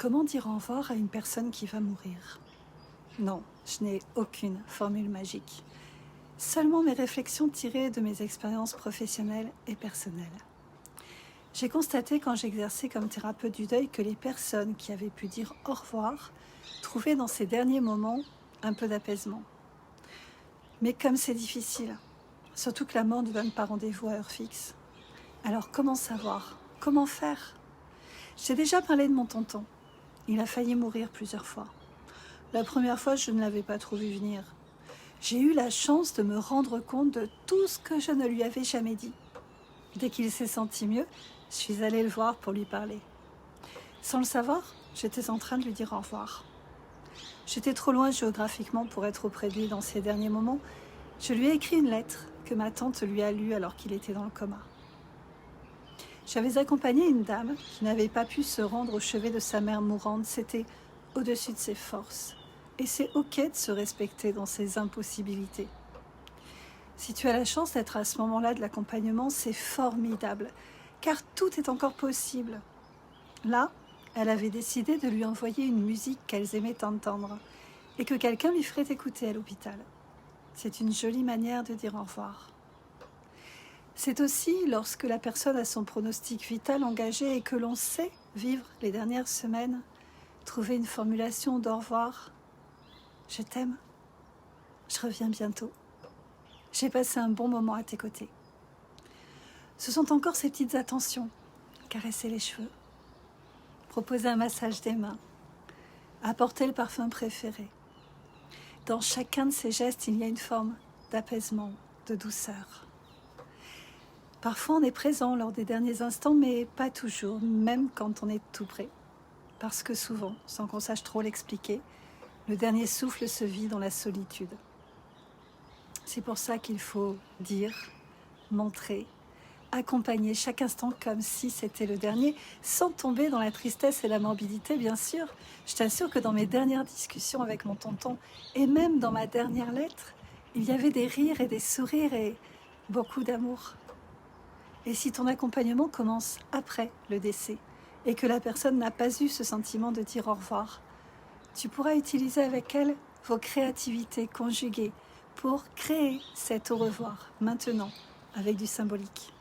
Comment dire au revoir à une personne qui va mourir? Non, je n'ai aucune formule magique. Seulement mes réflexions tirées de mes expériences professionnelles et personnelles. J'ai constaté quand j'exerçais comme thérapeute du deuil que les personnes qui avaient pu dire au revoir trouvaient dans ces derniers moments un peu d'apaisement. Mais comme c'est difficile, surtout que la mort ne donne pas rendez-vous à heure fixe. Alors comment savoir? Comment faire? J'ai déjà parlé de mon tonton. Il a failli mourir plusieurs fois. La première fois, je ne l'avais pas trop vu venir. J'ai eu la chance de me rendre compte de tout ce que je ne lui avais jamais dit. Dès qu'il s'est senti mieux, je suis allée le voir pour lui parler. Sans le savoir, j'étais en train de lui dire au revoir. J'étais trop loin géographiquement pour être auprès de lui dans ces derniers moments. Je lui ai écrit une lettre que ma tante lui a lue alors qu'il était dans le coma. J'avais accompagné une dame qui n'avait pas pu se rendre au chevet de sa mère mourante. C'était au-dessus de ses forces. Et c'est ok de se respecter dans ses impossibilités. Si tu as la chance d'être à ce moment-là de l'accompagnement, c'est formidable, car tout est encore possible. Là, elle avait décidé de lui envoyer une musique qu'elles aimaient entendre et que quelqu'un lui ferait écouter à l'hôpital. C'est une jolie manière de dire au revoir. C'est aussi lorsque la personne a son pronostic vital engagé et que l'on sait vivre les dernières semaines, trouver une formulation d'au revoir. Je t'aime. Je reviens bientôt. J'ai passé un bon moment à tes côtés. Ce sont encore ces petites attentions. Caresser les cheveux, proposer un massage des mains, apporter le parfum préféré. Dans chacun de ces gestes, il y a une forme d'apaisement, de douceur. Parfois, on est présent lors des derniers instants, mais pas toujours, même quand on est tout près. Parce que souvent, sans qu'on sache trop l'expliquer, le dernier souffle se vit dans la solitude. C'est pour ça qu'il faut dire, montrer, accompagner chaque instant comme si c'était le dernier, sans tomber dans la tristesse et la morbidité, bien sûr. Je t'assure que dans mes dernières discussions avec mon tonton, et même dans ma dernière lettre, il y avait des rires et des sourires et beaucoup d'amour. Et si ton accompagnement commence après le décès, et que la personne n'a pas eu ce sentiment de dire au revoir, tu pourras utiliser avec elle vos créativités conjuguées pour créer cet au revoir, maintenant, avec du symbolique.